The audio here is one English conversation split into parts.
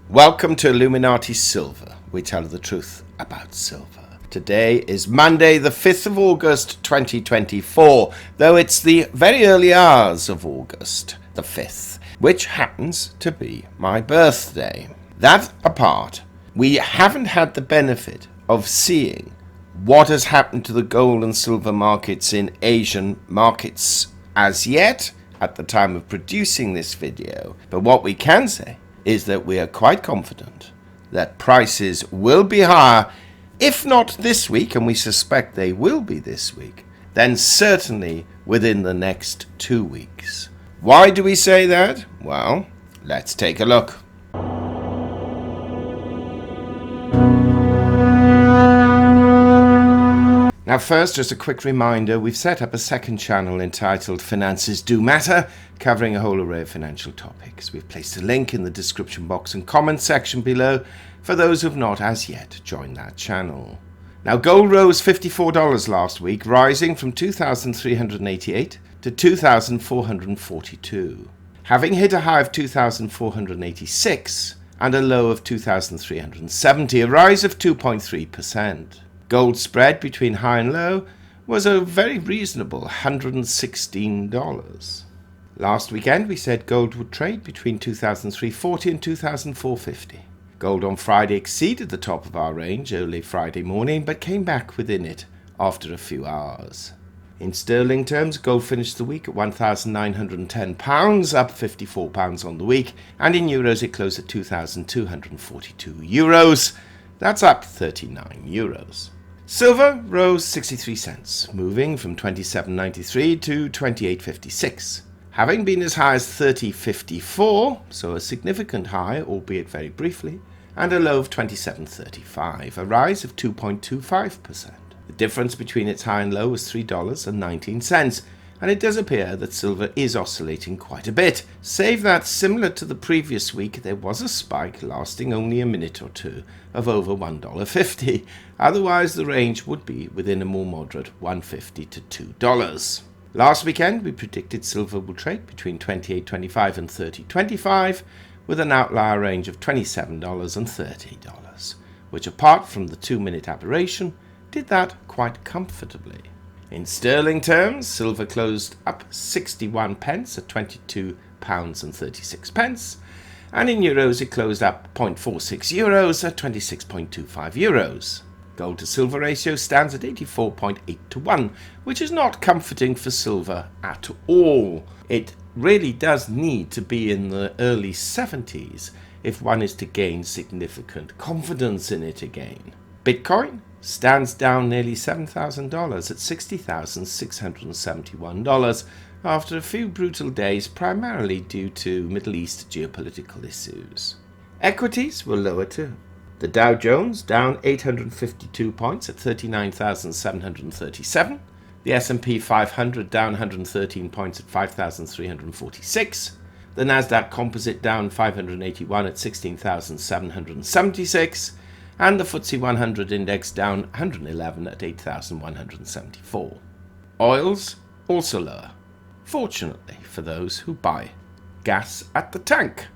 Welcome to Illuminati Silver. We tell the truth about silver. Today is Monday, the 5th of August, 2024, though it's the very early hours of August, the 5th, which happens to be my birthday. That apart, we haven't had the benefit of seeing what has happened to the gold and silver markets in Asian markets as yet, at the time of producing this video. But what we can say is that we are quite confident that prices will be higher, if not this week, and we suspect they will be this week, then certainly within the next 2 weeks. Why do we say that? Well, let's take a look. Now first, just a quick reminder, we've set up a second channel entitled Finances Do Matter, covering a whole array of financial topics. We've placed a link in the description box and comment section below for those who've not as yet joined that channel. Now gold rose $54 last week, rising from $2,388 to $2,442. Having hit a high of $2,486 and a low of $2,370, a rise of 2.3%. Gold spread between high and low was a very reasonable $116. Last weekend we said gold would trade between $2,340 and $2,450. Gold on Friday exceeded the top of our range early Friday morning, but came back within it after a few hours. In sterling terms, gold finished the week at £1,910, up £54 on the week, and in euros it closed at €2,242. That's up €39. Silver rose 63 cents, moving from $27.93 to $28.56. Having been as high as $30.54, so a significant high, albeit very briefly, and a low of $27.35, a rise of 2.25%. The difference between its high and low was $3.19, and it does appear that silver is oscillating quite a bit. Save that, similar to the previous week, there was a spike lasting only a minute or two of over $1.50. Otherwise, the range would be within a more moderate $1.50 to $2. Last weekend, we predicted silver will trade between $28.25 and $30.25, with an outlier range of $27 and $30, which, apart from the 2-minute aberration, did that quite comfortably. In sterling terms, silver closed up 61 pence at £22.36, and in euros it closed up 0.46 euros at 26.25 euros. Gold to silver ratio stands at 84.8 to 1, which is not comforting for silver at all. It really does need to be in the early 70s if one is to gain significant confidence in it again. Bitcoin stands down nearly $7,000 at $60,671 after a few brutal days, primarily due to Middle East geopolitical issues. Equities were lower too. The Dow Jones down 852 points at 39,737. The S&P 500 down 113 points at 5,346. The Nasdaq Composite down 581 at 16,776. And the FTSE 100 index down 111 at 8,174. Oils also lower, fortunately for those who buy gas at the tank.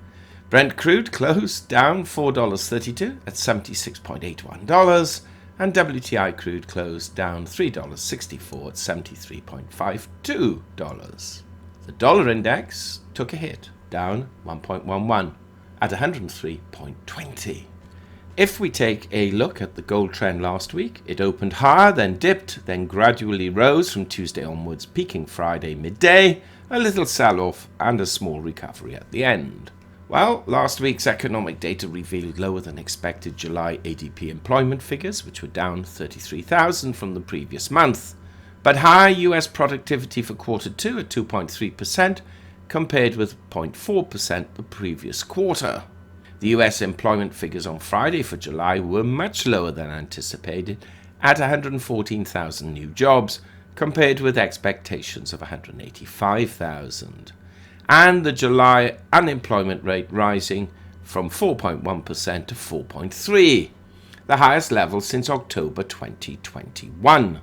Brent crude closed down $4.32 at $76.81, and WTI crude closed down $3.64 at $73.52. The dollar index took a hit, down 1.11 at 103.20. If we take a look at the gold trend last week, it opened higher, then dipped, then gradually rose from Tuesday onwards, peaking Friday midday, a little sell-off and a small recovery at the end. Well, last week's economic data revealed lower than expected July ADP employment figures, which were down 33,000 from the previous month, but higher US productivity for quarter 2 at 2.3% compared with 0.4% the previous quarter. The US employment figures on Friday for July were much lower than anticipated at 114,000 new jobs, compared with expectations of 185,000. And the July unemployment rate rising from 4.1% to 4.3%, the highest level since October 2021.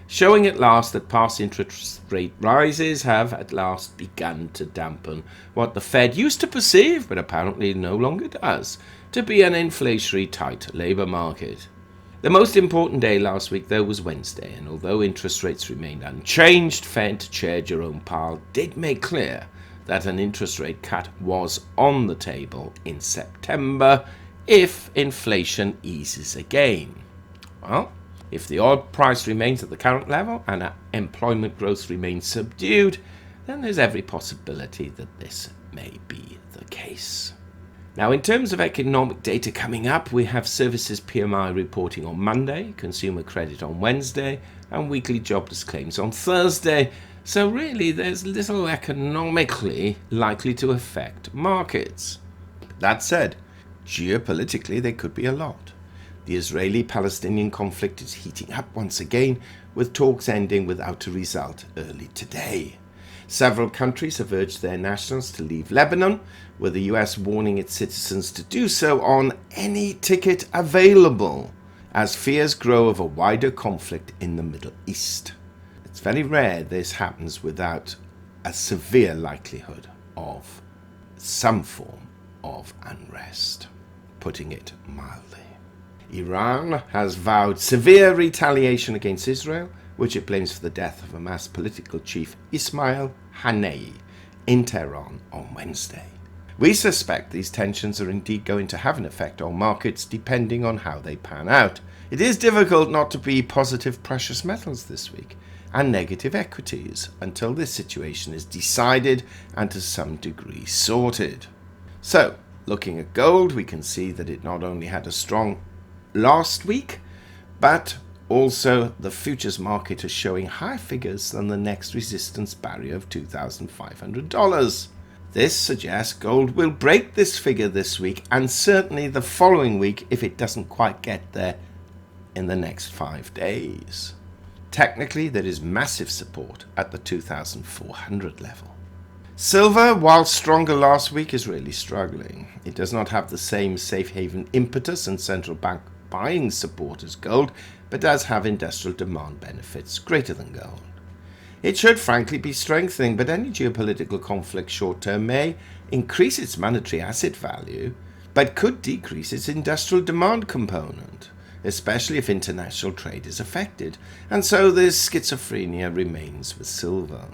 showing at last that past interest rate rises have at last begun to dampen what the Fed used to perceive, but apparently no longer does, to be an inflationary tight labour market. The most important day last week, though, was Wednesday, and although interest rates remained unchanged, Fed Chair Jerome Powell did make clear that an interest rate cut was on the table in September if inflation eases again. Well, if the oil price remains at the current level and employment growth remains subdued, then there's every possibility that this may be the case. Now, in terms of economic data coming up, we have services PMI reporting on Monday, consumer credit on Wednesday, and weekly jobless claims on Thursday. So really, there's little economically likely to affect markets. That said, geopolitically, there could be a lot. The Israeli-Palestinian conflict is heating up once again, with talks ending without a result early today. Several countries have urged their nationals to leave Lebanon, with the US warning its citizens to do so on any ticket available, as fears grow of a wider conflict in the Middle East. It's very rare this happens without a severe likelihood of some form of unrest, putting it mildly. Iran has vowed severe retaliation against Israel, which it blames for the death of Hamas political chief Ismail Haniyeh in Tehran on Wednesday. We suspect these tensions are indeed going to have an effect on markets depending on how they pan out. It is difficult not to be positive precious metals this week and negative equities until this situation is decided and to some degree sorted. So, looking at gold, we can see that it not only had a strong last week, but also the futures market is showing higher figures than the next resistance barrier of $2,500. This suggests gold will break this figure this week and certainly the following week if it doesn't quite get there in the next 5 days. Technically, there is massive support at the 2,400 level. Silver, while stronger last week, is really struggling. It does not have the same safe haven impetus and central bank buying support as gold, but does have industrial demand benefits greater than gold. It should frankly be strengthening, but any geopolitical conflict short-term may increase its monetary asset value, but could decrease its industrial demand component, especially if international trade is affected, and so this schizophrenia remains with silver.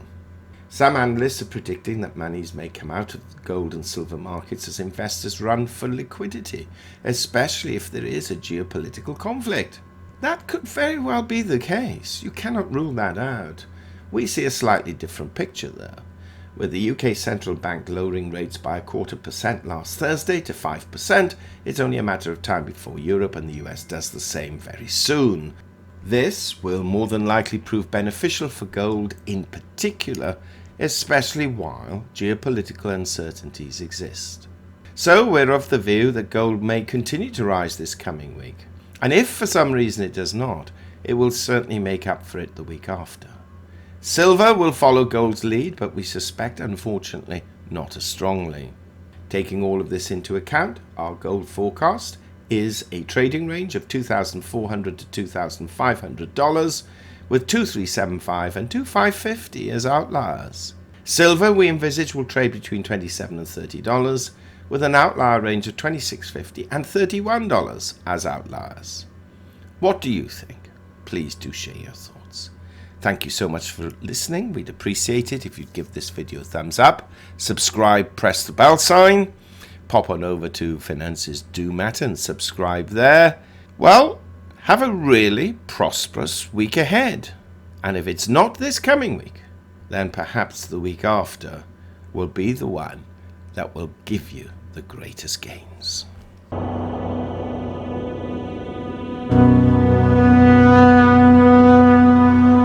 Some analysts are predicting that monies may come out of the gold and silver markets as investors run for liquidity, especially if there is a geopolitical conflict. That could very well be the case. You cannot rule that out. We see a slightly different picture though, with the UK Central Bank lowering rates by 0.25% last Thursday to 5%. It's only a matter of time before Europe and the US does the same very soon. This will more than likely prove beneficial for gold in particular, especially while geopolitical uncertainties exist. So we're of the view that gold may continue to rise this coming week, and if for some reason it does not, it will certainly make up for it the week after. Silver will follow gold's lead, but we suspect, unfortunately, not as strongly. Taking all of this into account, our gold forecast is a trading range of $2,400 to $2,500, with $2,375 and $2,550 as outliers. Silver, we envisage, will trade between $27 and $30, with an outlier range of $26.50 and $31 as outliers. What do you think? Please do share your thoughts. Thank you so much for listening. We'd appreciate it if you'd give this video a thumbs up, subscribe, press the bell sign, pop on over to Finances Do Matter and subscribe there. Well, have a really prosperous week ahead. And if it's not this coming week, then perhaps the week after will be the one that will give you the greatest gains.